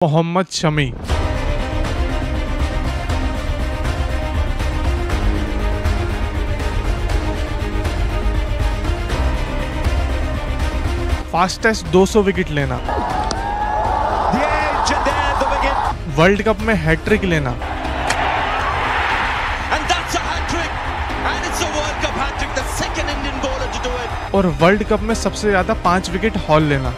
Mohammed Shami. Fastest 200 wicket लेना, world cup में hat trick लेना, और वर्ल्ड कप में सबसे ज्यादा 5 विकेट हॉल लेना।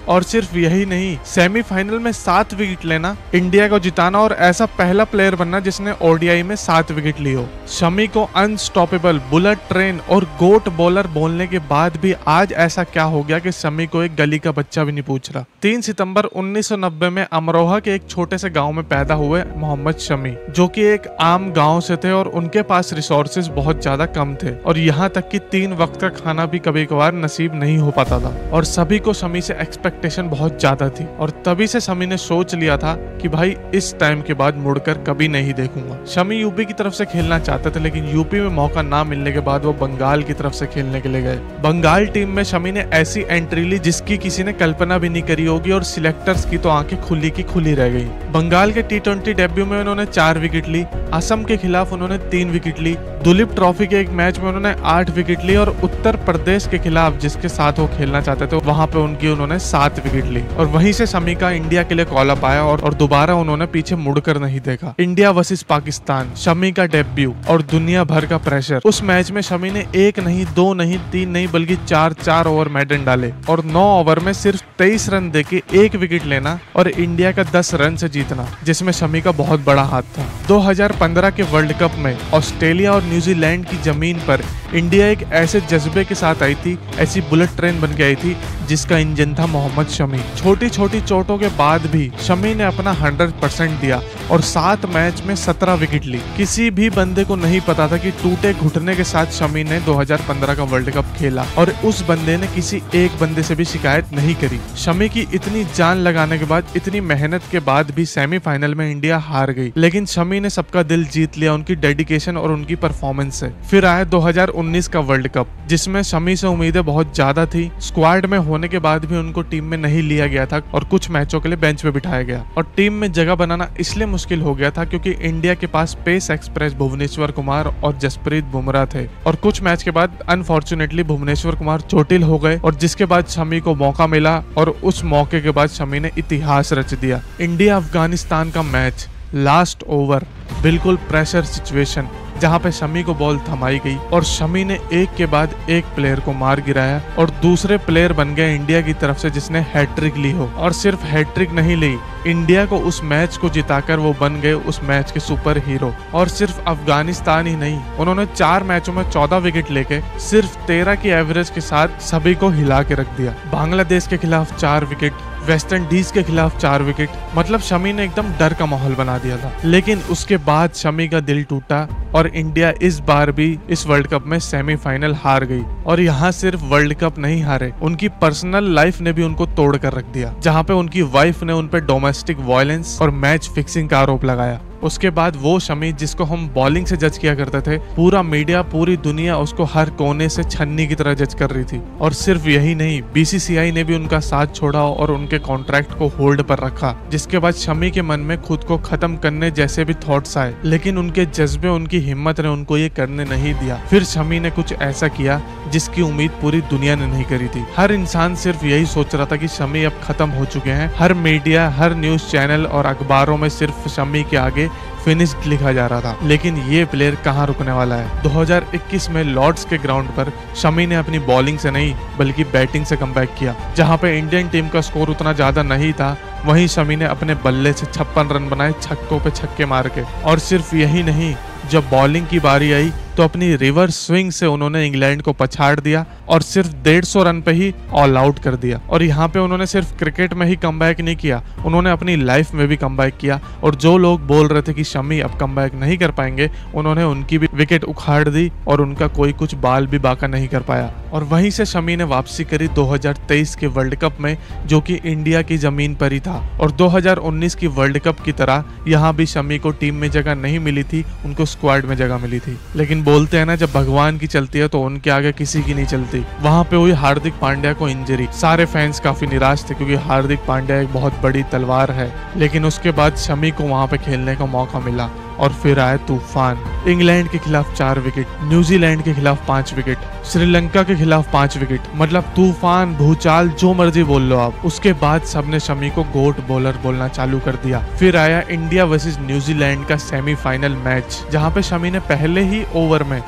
और सिर्फ यही नहीं, सेमीफाइनल में 7 विकेट लेना, इंडिया को जिताना और ऐसा पहला प्लेयर बनना जिसने ओडीआई में 7 विकेट ली हो। शमी को अनस्टॉपेबल, बुलेट ट्रेन और गोट बॉलर बोलने के बाद भी आज ऐसा क्या हो गया कि शमी को एक गली का बच्चा भी नहीं पूछ रहा। 3 सितंबर 1990 में अमरोहा के एक छोटे से गांव में पैदा हुए मोहम्मद शमी, जो कि एक आम गांव से थे और उनके पास रिसोर्सेज बहुत ज्यादा कम थे और यहाँ तक कि 3 वक्त का खाना भी कभी कभार नसीब नहीं हो पाता था। और सभी को शमी से एक्सपेक्टेशन बहुत ज्यादा थी और तभी से शमी ने सोच लिया था कि भाई इस टाइम के बाद मुड़कर कभी नहीं देखूंगा। शमी यूपी की तरफ से खेलना चाहते थे, लेकिन यूपी में मौका ना मिलने के बाद वो बंगाल की तरफ से खेलने के लिए गए। बंगाल टीम में शमी ने ऐसी एंट्री ली जिसकी किसी ने कल्पना भी नहीं करी होगी और सिलेक्टर्स की तो आंखें खुली की खुली रह गई। बंगाल के T20 डेब्यू में उन्होंने 4 विकेट ली, असम के खिलाफ उन्होंने 3 विकेट ली, दुलीप ट्रॉफी के एक मैच में उन्होंने 8 विकेट ली और उत्तर प्रदेश के खिलाफ जिसके साथ वो खेलना चाहते थे वहां पे उन्होंने 7 विकेट ली। और वहीं से शमी का इंडिया के लिए कॉल अप आया और दोबारा उन्होंने पीछे मुड़कर नहीं देखा। इंडिया वर्सेस पाकिस्तान, शमी का डेब्यू और दुनिया भर का प्रेशर। उस मैच में शमी ने 1 नहीं, 2 नहीं, 3 नहीं बल्कि 4 ओवर मैडन डाले और 9 ओवर में सिर्फ 23 रन देके 1 विकेट लेना और इंडिया का 10 रन से जीतना, जिसमें शमी का बहुत बड़ा हाथ था। 2015 के वर्ल्ड कप में ऑस्ट्रेलिया और न्यूजीलैंड की जमीन पर इंडिया एक ऐसे जज्बे के साथ आई थी, ऐसी बुलेट ट्रेन बन के आई थी जिसका इंजन था मोहम्मद शमी। छोटी छोटी चोटों के बाद भी शमी ने अपना 100% दिया और 7 मैच में 17 विकेट ली। किसी भी बंदे को नहीं पता था कि टूटे घुटने के साथ शमी ने 2015 का वर्ल्ड कप खेला और उस बंदे ने किसी एक बंदे से भी शिकायत नहीं करी। शमी की इतनी जान लगाने के बाद, इतनी मेहनत के बाद भी सेमीफाइनल में इंडिया हार गई, लेकिन शमी ने सबका दिल जीत लिया उनकी डेडिकेशन और उनकी परफॉर्मेंस से। फिर आया 2019 का वर्ल्ड कप, जिसमें शमी से उम्मीदें बहुत ज्यादा थी। स्क्वाड में होने के बाद भी उनको टीम में नहीं लिया गया था और कुछ मैचों के लिए बेंच पे बिठाया गया। और टीम में जगह बनाना इसलिए मुश्किल हो गया था क्योंकि इंडिया के पास पेस एक्सप्रेस भुवनेश्वर कुमार और जसप्रीत बुमराह थे और कुछ मैच के बाद अनफॉर्चुनेटली भुवनेश्वर कुमार चोटिल हो गए और जिसके बाद शमी को मौका मिला और उस मौके के बाद शमी ने इतिहास रच दिया। इंडिया अफगानिस्तान का मैच, लास्ट ओवर, बिल्कुल प्रेशर सिचुएशन जहां पे शमी को बॉल थमाई गई और शमी ने एक के बाद एक प्लेयर को मार गिराया और दूसरे प्लेयर बन गए इंडिया की तरफ से जिसने हैट्रिक ली हो। और सिर्फ हैट्रिक नहीं ली, इंडिया को उस मैच को जिताकर वो बन गए उस मैच के सुपर हीरो। और सिर्फ अफगानिस्तान ही नहीं, उन्होंने 4 मैचों में 14 विकेट लेके सिर्फ 13 की एवरेज के साथ सभी को हिला के रख दिया। बांग्लादेश के खिलाफ 4 विकेट, वेस्ट इंडीज के खिलाफ 4 विकेट, मतलब शमी ने एकदम डर का माहौल बना दिया था। लेकिन उसके बाद शमी का दिल टूटा और इंडिया इस बार भी इस वर्ल्ड कप में सेमीफाइनल हार गई। और यहाँ सिर्फ वर्ल्ड कप नहीं हारे, उनकी पर्सनल लाइफ ने भी उनको तोड़ कर रख दिया, जहाँ पे उनकी वाइफ ने उन पे डोमेस्टिक वायलेंस और मैच फिक्सिंग का आरोप लगाया। उसके बाद वो शमी जिसको हम बॉलिंग से जज किया करते थे, पूरा मीडिया, पूरी दुनिया उसको हर कोने से छन्नी की तरह जज कर रही थी। और सिर्फ यही नहीं, बीसीसीआई ने भी उनका साथ छोड़ा और उनके कॉन्ट्रैक्ट को होल्ड पर रखा, जिसके बाद शमी के मन में खुद को खत्म करने जैसे भी थॉट्स आए, लेकिन उनके जज्बे, उनकी हिम्मत ने उनको ये करने नहीं दिया। फिर शमी ने कुछ ऐसा किया जिसकी उम्मीद पूरी दुनिया ने नहीं करी थी। हर इंसान सिर्फ यही सोच रहा था कि शमी अब खत्म हो चुके हैं। हर मीडिया, हर न्यूज चैनल और अखबारों में सिर्फ शमी के आगे फिनिश्ड लिखा जा रहा था, लेकिन ये प्लेयर कहाँ रुकने वाला है। 2021 में लॉर्ड्स के ग्राउंड पर शमी ने अपनी बॉलिंग से नहीं बल्कि बैटिंग से कमबैक किया। जहां पे इंडियन टीम का स्कोर उतना ज्यादा नहीं था, वहीं शमी ने अपने बल्ले से 56 रन बनाए, छक्कों पे छक्के मार के। और सिर्फ यही नहीं, जब बॉलिंग की बारी आई तो अपनी रिवर्स स्विंग से उन्होंने इंग्लैंड को पछाड़ दिया और सिर्फ 150 रन पे ही ऑल आउट कर दिया। और यहाँ पे उन्होंने सिर्फ क्रिकेट में ही कमबैक नहीं किया, उन्होंने अपनी लाइफ में भी कमबैक किया। और जो लोग बोल रहे थे कि शमी अब कमबैक नहीं कर पाएंगे, उन्होंने उनकी भी विकेट उखाड़ दी और उनका कोई कुछ बाल भी बाका नहीं कर पाया। और वहीं से शमी ने वापसी करी 2023 के वर्ल्ड कप में, जो कि इंडिया की जमीन पर ही था। और 2019 की वर्ल्ड कप की तरह यहाँ भी शमी को टीम में जगह नहीं मिली थी, उनको स्क्वाड में जगह मिली थी। लेकिन बोलते हैं ना, जब भगवान की चलती है तो उनके आगे किसी की नहीं चलती। वहां पे हुई हार्दिक पांड्या को इंजरी। सारे फैंस काफी निराश थे क्योंकि हार्दिक पांड्या एक बहुत बड़ी तलवार है। लेकिन उसके बाद शमी को वहां पे खेलने का मौका मिला और फिर आए तूफान। इंग्लैंड के खिलाफ 4 विकेट, न्यूजीलैंड के खिलाफ 5 विकेट, श्रीलंका के खिलाफ 5 विकेट, मतलब तूफान, भूचाल, जो मर्जी बोल लो आप। उसके बाद सबने शमी को गोट बॉलर बोलना चालू कर दिया। फिर आया इंडिया वर्सेस न्यूजीलैंड का सेमीफाइनल मैच, जहां पे शमी ने पहले ही ओवर में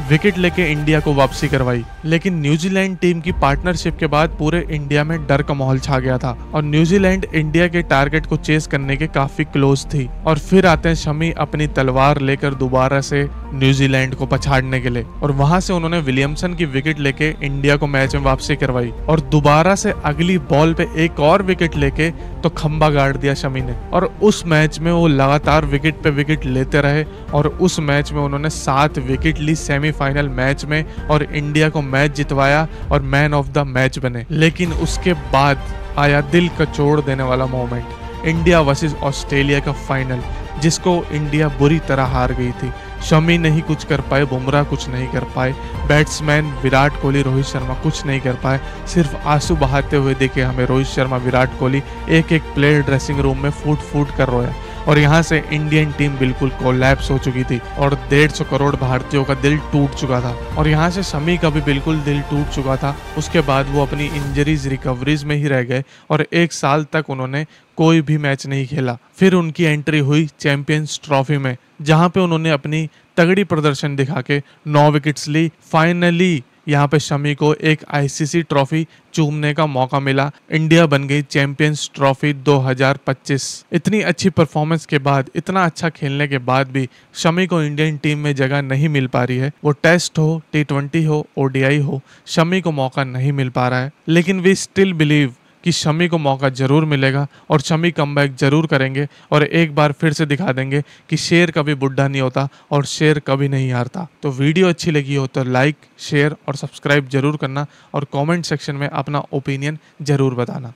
विकेट लेके इंडिया को वापसी करवाई। लेकिन न्यूजीलैंड टीम की पार्टनरशिप के बाद पूरे इंडिया में डर का माहौल छा गया था और न्यूजीलैंड इंडिया के टारगेट को चेस करने के काफी क्लोज थी। और फिर आते हैं शमी अपनी तलवार लेकर दोबारा से न्यूजीलैंड को पछाड़ने के लिए, और वहां से उन्होंने विलियमसन की विकेट लेके इंडिया को मैच में वापसी करवाई और दोबारा से अगली बॉल पे एक और विकेट लेके तो खंबा गाड़ दिया शमी ने। और उस मैच में वो लगातार विकेट पे विकेट लेते रहे और उस मैच में उन्होंने 7 विकेट ली सेमीफाइनल मैच में और इंडिया को मैच जितवाया और मैन ऑफ द मैच बने। लेकिन उसके बाद आया दिल कचोड़ देने वाला मोमेंट, इंडिया वर्सेस ऑस्ट्रेलिया का फाइनल, जिसको इंडिया बुरी तरह हार गई थी। शमी नहीं कुछ कर पाए, बुमराह कुछ नहीं कर पाए, बैट्समैन विराट कोहली, रोहित शर्मा कुछ नहीं कर पाए। सिर्फ आंसू बहाते हुए देखे हमें रोहित शर्मा, विराट कोहली, एक एक प्लेयर ड्रेसिंग रूम में फूट फूट कर रोया। और यहाँ से इंडियन टीम बिल्कुल कोलैप्स हो चुकी थी और 150 करोड़ भारतीयों का दिल टूट चुका था। और यहाँ से शमी का भी बिल्कुल दिल टूट चुका था। उसके बाद वो अपनी इंजरीज रिकवरीज में ही रह गए और 1 साल तक उन्होंने कोई भी मैच नहीं खेला। फिर उनकी एंट्री हुई चैंपियंस ट्रॉफी में, जहाँ पे उन्होंने अपनी तगड़ी प्रदर्शन दिखा के 9 विकेट्स ली। फाइनली यहाँ पे शमी को एक आईसीसी ट्रॉफी चूमने का मौका मिला। इंडिया बन गई चैंपियंस ट्रॉफी 2025। इतनी अच्छी परफॉर्मेंस के बाद, इतना अच्छा खेलने के बाद भी शमी को इंडियन टीम में जगह नहीं मिल पा रही है। वो टेस्ट हो, T20 हो, ODI हो, शमी को मौका नहीं मिल पा रहा है। लेकिन वी स्टिल बिलीव कि शमी को मौका जरूर मिलेगा और शमी कमबैक जरूर करेंगे और एक बार फिर से दिखा देंगे कि शेर कभी बुढ़ा नहीं होता और शेर कभी नहीं हारता। तो वीडियो अच्छी लगी हो तो लाइक, शेयर और सब्सक्राइब जरूर करना और कमेंट सेक्शन में अपना ओपिनियन जरूर बताना।